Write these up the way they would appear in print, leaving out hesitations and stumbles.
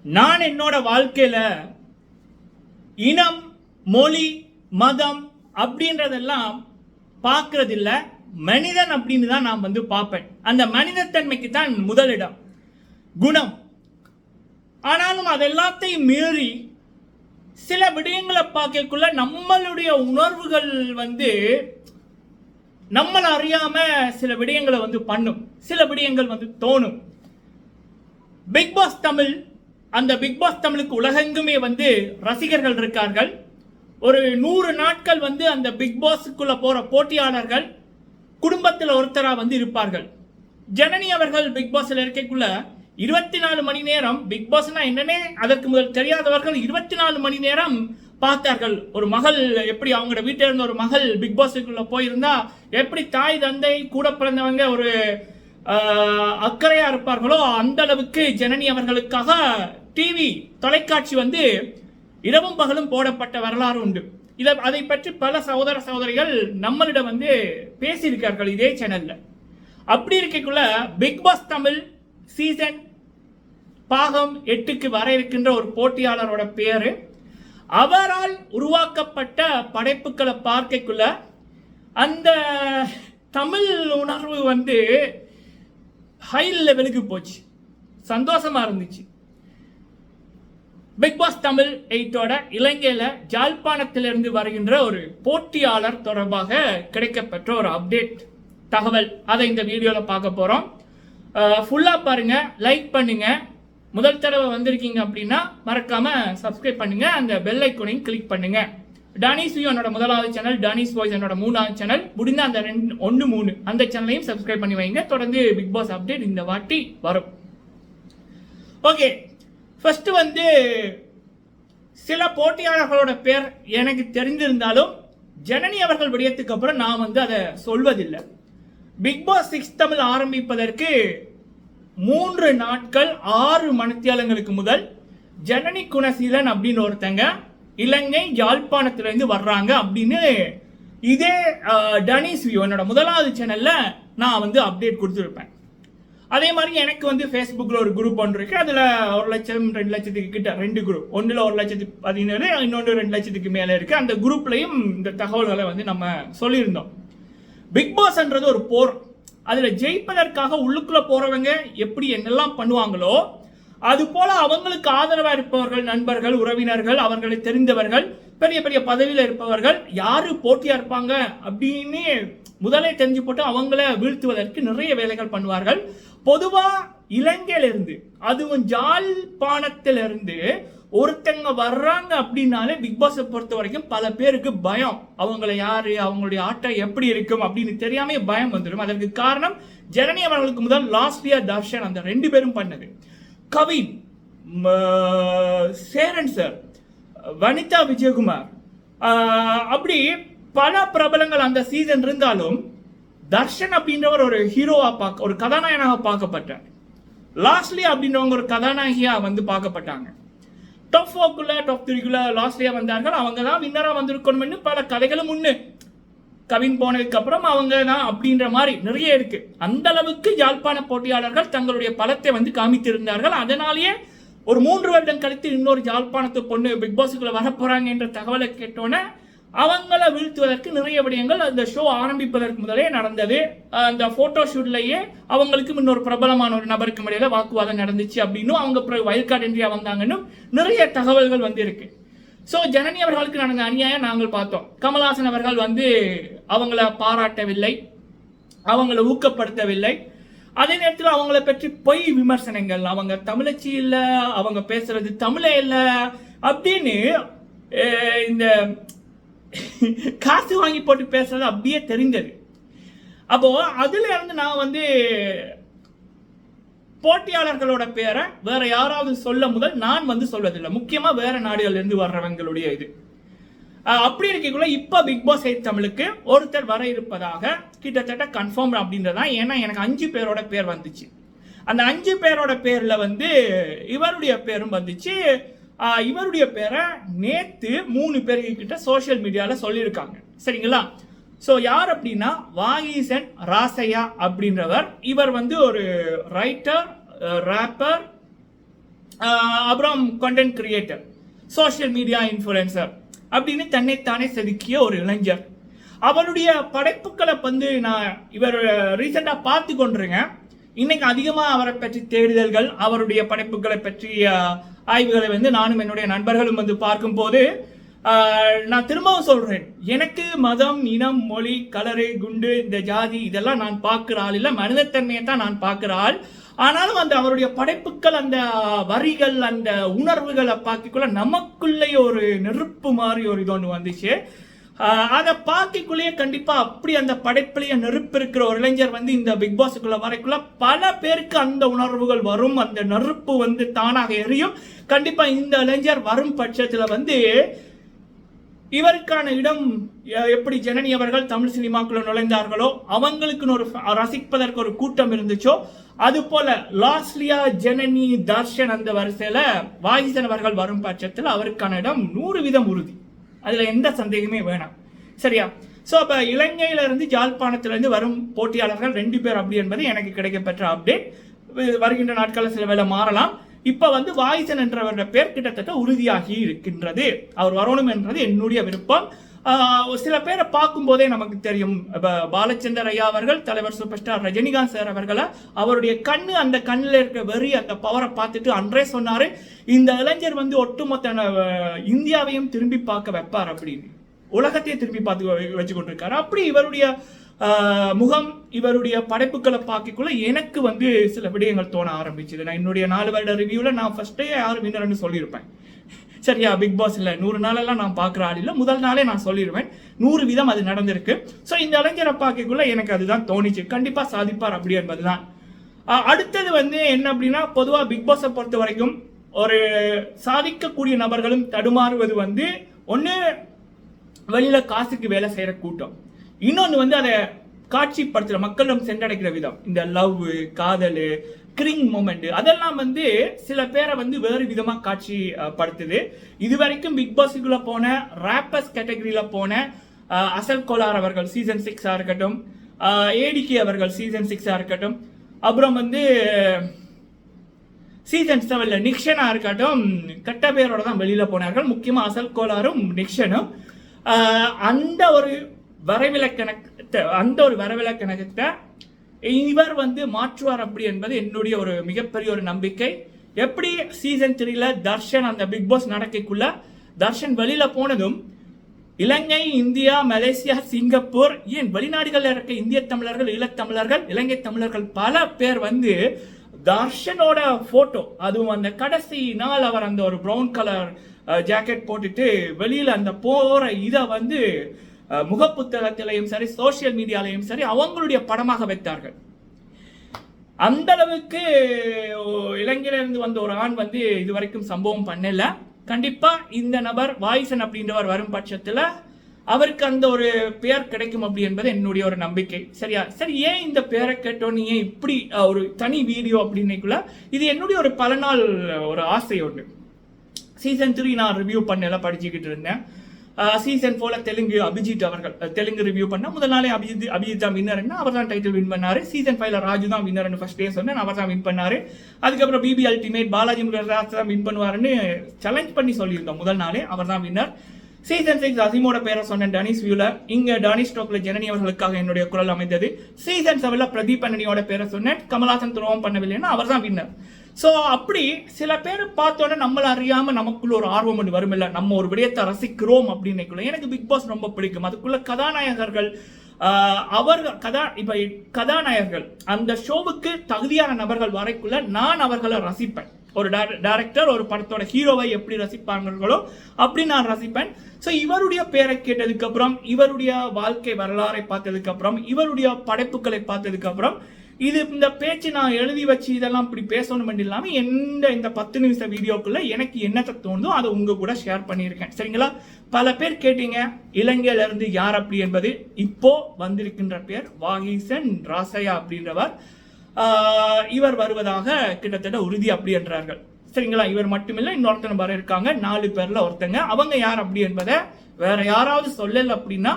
நான் என்னோட வாழ்க்கையில இனம், மொழி, மதம் அப்படின்றதெல்லாம் பார்க்கறது இல்ல, மனிதன் அப்படின்னு தான் நான் பார்ப்பேன். அந்த மனிதத்தன்மைக்கு தான் முதலிடம், குணம். ஆனாலும் அதெல்லாத்தையும் மீறி சில விடயங்களை பார்க்கக்குள்ள நம்மளுடைய உணர்வுகள் நம்மளை அறியாம சில விடயங்களை பண்ணும், சில விடயங்கள் தோணும். பிக் பாஸ் தமிழ், அந்த பிக் பாஸ் தமிழுக்கு உலகெங்குமே ரசிகர்கள் இருக்கார்கள். ஒரு 100 நாட்கள் அந்த பிக் பாஸுக்குள்ள போற போட்டியாளர்கள் குடும்பத்தில் ஒருத்தரா இருப்பார்கள். ஜனனி அவர்கள் பிக் பாஸ்ல இருக்கக்குள்ள 24 மணி நேரம், பிக் பாஸ்னா என்னன்னே அதற்கு முதல் தெரியாதவர்கள் 24 மணி நேரம் பார்த்தார்கள். ஒரு மகள் எப்படி அவங்களோட வீட்டில் இருந்த ஒரு மகள் பிக் பாஸுக்குள்ள போயிருந்தா எப்படி தாய் தந்தை கூட பிறந்தவங்க ஒரு அக்கறையா இருப்பார்களோ அந்த அளவுக்கு ஜனனி அவர்களுக்காக டிவி தொலைக்காட்சி இரவும் பகலும் போடப்பட்ட வரலாறு உண்டு. அதை பற்றி பல சகோதர சகோதரிகள் நம்மளிடம் பேசியிருக்கார்கள் இதே சேனல்ல. அப்படி இருக்கக்குள்ள பிக் பாஸ் தமிழ் சீசன் பாகம் 8க்கு வர இருக்கின்ற ஒரு போட்டியாளரோட பேரு, அவரால் உருவாக்கப்பட்ட படைப்புகளை பார்க்கக்குள்ள அந்த தமிழ் உணர்வு ஹை லெவலுக்கு போச்சு. சந்தோஷமா இருந்துச்சு. பிக் பாஸ் தமிழ் 8ஓட இலங்கையில ஜாழ்ப்பாணத்திலிருந்து வருகின்ற ஒரு போட்டியாளர் தொடர்பாக கிடைக்கப்பெற்ற ஒரு அப்டேட் தகவல், அதை இந்த வீடியோல பார்க்க போறோம். ஃபுல்லா பாருங்க, லைக் பண்ணுங்க. முதல் தடவை வந்திருக்கீங்க அப்படின்னா மறக்காம சப்ஸ்கிரைப் பண்ணுங்க, அந்த பெல் ஐக்கனையும் கிளிக் பண்ணுங்க. டானிஸ் வியூ என்னோட முதலாவது சேனல், டானிஸ் வாய்ஸ் என்னோட 3வது சேனல். முடிந்த அந்த 1, 3 அந்த சேனலையும் சப்ஸ்கிரைப் பண்ணி வைங்க. தொடர்ந்து பிக் பாஸ் அப்டேட் இந்த வாட்டி வரும். ஓகே, ஃபர்ஸ்ட் சில போட்டியாளர்களோட பேர் எனக்கு தெரிந்திருந்தாலும் ஜனனி அவர்கள் விடயத்துக்கு அப்புறம் நான் அதை சொல்வதில்லை. பிக் பாஸ் 6 தமிழ் ஆரம்பிப்பதற்கு 3 நாட்கள் 6 மணித்தியாலங்களுக்கு முதல் ஜனனி குணசீலன் அப்படின்னு ஒருத்தங்க இலங்கை யாழ்ப்பாணத்திலிருந்து வர்றாங்க அப்படின்னு இதே டனிஸ் வியூ என்னோட முதலாவது சேனல்ல நான் அப்டேட் கொடுத்துருப்பேன். அதே மாதிரி எனக்கு ஃபேஸ்புக்ல ஒரு குரூப் ஒன்று இருக்கு. அதுல 1 லட்சம் 2 லட்சத்துக்கு கிட்ட 2 குரூப், ஒன்னுல 1,17,000, இன்னொன்று 2 லட்சத்துக்கு மேல இருக்கு. அந்த குரூப்லயும் இந்த தகவல்களை நம்ம சொல்லியிருந்தோம். பிக் பாஸ்ன்றது ஒரு போர். அதுல ஜெயிப்பதற்காக உள்ளுக்குள்ள போறவங்க எப்படி என்னெல்லாம் பண்ணுவாங்களோ அது போல அவங்களுக்கு ஆதரவா இருப்பவர்கள், நண்பர்கள், உறவினர்கள், அவர்களை தெரிந்தவர்கள், பெரிய பெரிய பதவியில இருப்பவர்கள் யாரு போட்டியா இருப்பாங்க அப்படின்னு முதலே தெரிஞ்சு போட்டு அவங்கள வீழ்த்துவதற்கு நிறைய வேலைகள் பண்ணுவார்கள். பொதுவா இலங்கையிலிருந்து, அதுவும் ஜாழ்ப்பாணத்திலிருந்து ஒருத்தங்க வர்றாங்க அப்படின்னாலே பிக் பாஸை பொறுத்த வரைக்கும் பல பேருக்கு பயம். அவங்களை யாரு, அவங்களுடைய ஆட்டம் எப்படி இருக்கும் அப்படின்னு தெரியாம பயம் வந்துடும். அதற்கு காரணம் ஜனனி அவர்களுக்கு முதல் லாஸ்லியா தர்ஷன் அந்த 2 பேரும் பண்ணது. கவின், சேரன் சார், வனிதா விஜயகுமார், அப்படி பல பிரபலங்கள் அந்த சீசன் இருந்தாலும் தர்ஷன் அப்படின்றவர் ஒரு ஹீரோவா ஒரு கதாநாயகனாக பார்க்கப்பட்டார். லாஸ்ட்லி அப்படின்றவங்க ஒரு கதாநாயகியா பார்க்கப்பட்டாங்க. டாப் 4க்குள்ள டாப் 3க்குள்ள லாஸ்ட்லியா வந்தார்கள். அவங்க தான் வின்னரா வந்திருக்கணும்னு பல கதைகளும் உண்டு. கவின் போனதுக்கு அப்புறம் அவங்க தான் அப்படின்ற மாதிரி நிறைய இருக்கு. அந்த அளவுக்கு யாழ்ப்பாண போட்டியாளர்கள் தங்களுடைய பலத்தை காமித்திருந்தார்கள். அதனாலேயே ஒரு 3 வருடம் கழித்து இன்னொரு யாழ்ப்பாணத்து பொண்ணு பிக் பாஸுக்குள்ள வரப்போறாங்க என்ற தகவலை கேட்டோன்னே அவங்கள வீழ்த்துவதற்கு நிறைய விடயங்கள் அந்த ஷோ ஆரம்பிப்பதற்கு முதலே நடந்தது. அந்த போட்டோ ஷூட்லயே அவங்களுக்கும் இன்னொரு பிரபலமான ஒரு நபருக்கு இடையில வாக்குவாதம் நடந்துச்சு அப்படின்னு அவங்க வைல்ட் கார்டு என்ட்ரியா வந்தாங்கன்னு நிறைய தகவல்கள் இருக்கு. ஸோ ஜனனி அவர்களுக்கு நடந்த அநியாயம் நாங்கள் பார்த்தோம். கமல்ஹாசன் அவர்கள் அவங்கள பாராட்டவில்லை, அவங்கள ஊக்கப்படுத்தவில்லை. அதே நேரத்தில் அவங்கள பற்றி பொய் விமர்சனங்கள், அவங்க தமிழச்சி இல்லை, அவங்க பேசுறது தமிழே இல்லை அப்படின்னு இந்த காசு வாங்கி போட்டு பேசுறது அப்படியே தெரிந்தது. அப்போ அதுல இருந்து நான் போட்டியாளர்களோட பேரை வேற யாராவது சொல்ல முதல் நான் சொல்வதில்லை. முக்கியமா வேற நாடுகள்ல இருந்து வர்றவங்களுடைய இது அப்படி இருக்கக்குள்ள இப்ப பிக் பாஸ் 8 தமிழுக்கு ஒருத்தர் வர இருப்பதாக கிட்டத்தட்ட கன்ஃபார்ம் அப்படின்றதா. ஏன்னா எனக்கு 5 பேரோட பேர் வந்துச்சு. அந்த 5 பேரோட பேர்ல இவருடைய பேரும் வந்துச்சு. இவருடைய பேரை நேத்து 3 பேர்கிட்ட சோசியல் மீடியால சொல்லியிருக்காங்க. சரிங்களா? ஸோ யார் அப்படின்னா வாகீசன் ராசையா அப்படின்றவர். இவர் ஒரு ரைட்டர், ரேப்பர், அப்புறம் content creator, social media influencer அப்படின்னு தன்னைத்தானே செதுக்கிய ஒரு இளைஞர். அவருடைய படைப்புகளை வந்து நான் இவர் ரீசெண்டா பார்த்து கொண்டிருக்கேன். இன்னைக்கு அதிகமாக அவரை பற்றி தேடுதல்கள், அவருடைய படைப்புகளை பற்றிய ஆய்வுகளை வந்து நானும் என்னுடைய நண்பர்களும் வந்து பார்க்கும்போது நான் திரும்பவும் சொல்றேன், எனக்கு மதம், இனம், மொழி, கலரு, குண்டு, இந்த ஜாதி இதெல்லாம் நான் பார்க்கிற ஆள் இல்லை, மனிதத்தன்மையை தான் நான் பார்க்கிற ஆள். ஆனாலும் அந்த அவருடைய படைப்புகள், அந்த வரிகள், அந்த உணர்வுகளை பார்க்கக்குள்ள நமக்குள்ளே ஒரு நெருப்பு மாதிரி ஒரு இது ஒன்று வந்துச்சு. அதை பார்க்கக்குள்ளேயே கண்டிப்பா அப்படி அந்த படைப்பிலேயே நெருப்பு இருக்கிற ஒரு இளைஞர் வந்து இந்த பிக் பாஸுக்குள்ள வரைக்குள்ள பல பேருக்கு அந்த உணர்வுகள் வரும், அந்த நெருப்பு வந்து தானாக எரியும். கண்டிப்பா இந்த இளைஞர் வரும் பட்சத்துல வந்து இவருக்கான இடம் எப்படி ஜனனி அவர்கள் தமிழ் சினிமாக்குள்ள நுழைந்தார்களோ, அவங்களுக்குன்னு ஒரு ரசிப்பதற்கு ஒரு கூட்டம் இருந்துச்சோ, அது போல லாஸ்லியா, ஜனனி, தர்ஷன் அந்த வரிசையில வாகிசன் அவர்கள் வரும் பட்சத்தில் அவருக்கான இடம் 100% உறுதி. அதுல எந்த சந்தேகமே வேணாம். சரியா? சோ அப்ப இலங்கையில இருந்து ஜாழ்ப்பாணத்துல இருந்து வரும் போட்டியாளர்கள் 2 பேர் அப்படி என்பது எனக்கு கிடைக்கப்பெற்ற அப்டேட். வருகின்ற நாட்களில் சில வேலை மாறலாம். இப்ப வந்து வாய்சன் என்றவருடைய பேர் கிட்டத்தட்ட உறுதியாகி இருக்கின்றது. அவர் வரணும் என்றது என்னுடைய விருப்பம். சில பேரை பார்க்கும் போதே நமக்கு தெரியும். பாலச்சந்தர் ஐயா அவர்கள், தலைவர் சூப்பர் ஸ்டார் ரஜினிகாந்த் சார் அவர்களை, அவருடைய கண்ணு, அந்த கண்ணில் இருக்க வெறி, அந்த பவரை பார்த்துட்டு அன்றே சொன்னாரு, இந்த இளைஞர் வந்து ஒட்டுமொத்த இந்தியாவையும் திரும்பி பார்க்க வைப்பார் அப்படின்னு, உலகத்தையே திரும்பி பார்த்து வச்சு கொண்டிருக்காரு. அப்படி இவருடைய முகம், இவருடைய படைப்புகளை பார்க்கக்குள்ள எனக்கு வந்து சில விடயங்கள் தோண ஆரம்பிச்சது. நான் என்னுடைய 4 வருட ரிவ்யூல நான் ஃபர்ஸ்டே யார் வின்னர்னு சொல்லியிருப்பேன். சரியா? பிக் பாஸ் இல்ல 100 நாளெல்லாம் நான் பார்க்குற ஆள் இல்லை, முதல் நாளே நான் சொல்லிடுவேன். 100% அது நடந்திருக்கு. ஸோ இந்த இளைஞரை பார்க்கக்குள்ள எனக்கு அதுதான் தோணிச்சு, கண்டிப்பா சாதிப்பார் அப்படி என்பதுதான். அடுத்தது வந்து என்ன அப்படின்னா, பொதுவாக பிக் பாஸை பொறுத்த வரைக்கும் ஒரு சாதிக்கக்கூடிய நபர்களும் தடுமாறுவது வந்து ஒன்று வெளியில காசுக்கு வேலை செய்யற கூட்டம், இன்னொன்று வந்து அதை காட்சிப்படுத்துற மக்களிடம் சென்றடைக்கிற விதம், இந்த லவ், காதல், கிரிங் மூமெண்ட், அதெல்லாம் வந்து சில பேரை வந்து வேறு விதமா காட்சி படுத்துது. இதுவரைக்கும் பிக் பாஸுக்குள்ள போன ராப்பர்ஸ் கேட்டகரியில போன அசல் கோலார் அவர்கள் சீசன் 6 இருக்கட்டும், ஏடிகே அவர்கள் சீசன் 6 இருக்கட்டும், அப்புறம் வந்து சீசன் 7 நிக்ஷனா இருக்கட்டும், கட்ட பேரோட தான் வெளியில போனார்கள். முக்கியமா அசல் கோலாரும் நிக்ஷனும் அந்த ஒரு வரவிலக்கணத்தை இவர் வந்து மாற்றுவார் அப்படி என்பது என்னுடைய ஒரு மிகப்பெரிய ஒரு நம்பிக்கை. எப்படி சீசன் 3ல தர்ஷன் அந்த பிக் பாஸ் நடக்கைக்குள்ள தர்ஷன் வெளியில போனதும் இலங்கை, இந்தியா, மலேசியா, சிங்கப்பூர், ஏன் வெளிநாடுகளில் இருக்க இந்திய தமிழர்கள், ஈழத்தமிழர்கள், இலங்கை தமிழர்கள் பல பேர் வந்து தர்ஷனோட போட்டோ, அதுவும் அந்த கடைசி நாள் அவர் அந்த ஒரு பிரவுன் கலர் ஜாக்கெட் போட்டுட்டு வெளியில அந்த போற இதை வந்து முகப்புத்தகத்திலையும் சரி, சோசியல் மீடியாலையும் சரி அவங்களுடைய படமாக வைத்தார்கள். அந்த அளவுக்கு இலங்கையிலிருந்து வந்த ஒரு ஆண் வந்து இதுவரைக்கும் சம்பவம் பண்ணல. கண்டிப்பா இந்த நபர் வாய்சன் அப்படின்றவர் வரும் பட்சத்துல அவருக்கு அந்த ஒரு பெயர் கிடைக்கும் அப்படி என்பது என்னுடைய ஒரு நம்பிக்கை. சரியா? சரி, ஏன் இந்த பெயரை கேட்டோன்னு ஏன் இப்படி ஒரு தனி வீடியோ அப்படின்னைக்குள்ள, இது என்னுடைய ஒரு பல நாள் ஒரு ஆசை ஒன்று. சீசன் 3 நான் ரிவ்யூ பண்ணல, படிச்சுக்கிட்டு இருந்தேன். சீசன் 4 தெலுங்கு அபிஜித் அவர்கள் தெலுங்கு ரிவ்யூ பண்ண முதல் நாளே அபிஜித் தான் வின்னர், அவர் தான் டைட்டில் வின் பண்ணாரு. சீசன் 5ல ராஜு தான் வின்னர் ஃபர்ஸ்ட் டே சொன்னேன், அவர் தான் வின் பண்ணாரு. அதுக்கப்புறம் பிபி அல்டிமேட் பாலாஜி முருகதாஸ் தான் வின் பண்ணுவாருன்னு சேலஞ்ச் பண்ணி சொல்லியிருந்தோம் முதல் நாளே, அவர் தான் வின்னர். சீசன் 6 அசீமோட பேரை சொன்னேன் டனிஸ் வியூல, இங்க டானிஷ் ஸ்டோக்ல ஜனனி அவர்களுக்காக என்னுடைய குரல் அமைந்தது. சீசன் 7ல பிரதீப் அண்ணனியோட பேரை சொன்னேன், கமலாசன் துரோகம் பண்ணவில்லைன்னா அவர் தான் வின்னர். ஸோ அப்படி சில பேர் பார்த்தோன்னே நம்மள அறியாம நமக்குள்ள ஒரு ஆர்வம் ஒன்று வரும் இல்லை, நம்ம ஒரு விடயத்தை ரசிக்கிறோம் அப்படின்னுக்குள்ள. எனக்கு பிக் பாஸ் ரொம்ப பிடிக்கும். அதுக்குள்ள கதாநாயகர்கள் கதாநாயகர்கள் அந்த ஷோவுக்கு தகுதியான நபர்கள் வரைக்குள்ள நான் அவர்களை ரசிப்பேன். ஒரு டைரக்டர் ஒரு படத்தோட ஹீரோவை எப்படி ரசிப்பார்களோ அப்படி நான் ரசிப்பேன். ஸோ இவருடைய பேரை கேட்டதுக்கு அப்புறம், இவருடைய வாழ்க்கை வரலாறை பார்த்ததுக்கு அப்புறம், இவருடைய படைப்புகளை பார்த்ததுக்கு அப்புறம், இந்த பேச்சு நான் எழுதி வச்சு இதெல்லாம் இப்படி பேசணும் இல்லாமல் இந்த 10 நிமிஷ வீடியோக்குள்ள எனக்கு என்னத்தை தோணுதோ அதை உங்க கூட ஷேர் பண்ணியிருக்கேன். சரிங்களா? பல பேர் கேட்டீங்க இலங்கையில இருந்து யார் அப்படி என்பது. இப்போ வந்திருக்கின்ற பேர் வாகிசன் ராசையா அப்படின்றவர். இவர் வருவதாக கிட்டத்தட்ட உறுதி அப்படி என்றார்கள். சரிங்களா? இவர் மட்டுமில்லை, இன்னொருத்தன வர இருக்காங்க, 4 பேர்ல ஒருத்தங்க. அவங்க யார் அப்படி என்பதை வேற யாராவது சொல்லல அப்படின்னா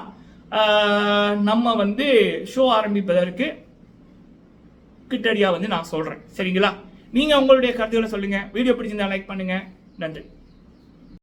நம்ம வந்து ஷோ ஆரம்பிப்பதற்கு கிட்டடியா வந்து நான் சொல்றேன். சரிங்களா? நீங்க உங்களுடைய கருத்துக்களை சொல்லுங்க. வீடியோ பிடிச்சிருந்தா லைக் பண்ணுங்க. நன்றி.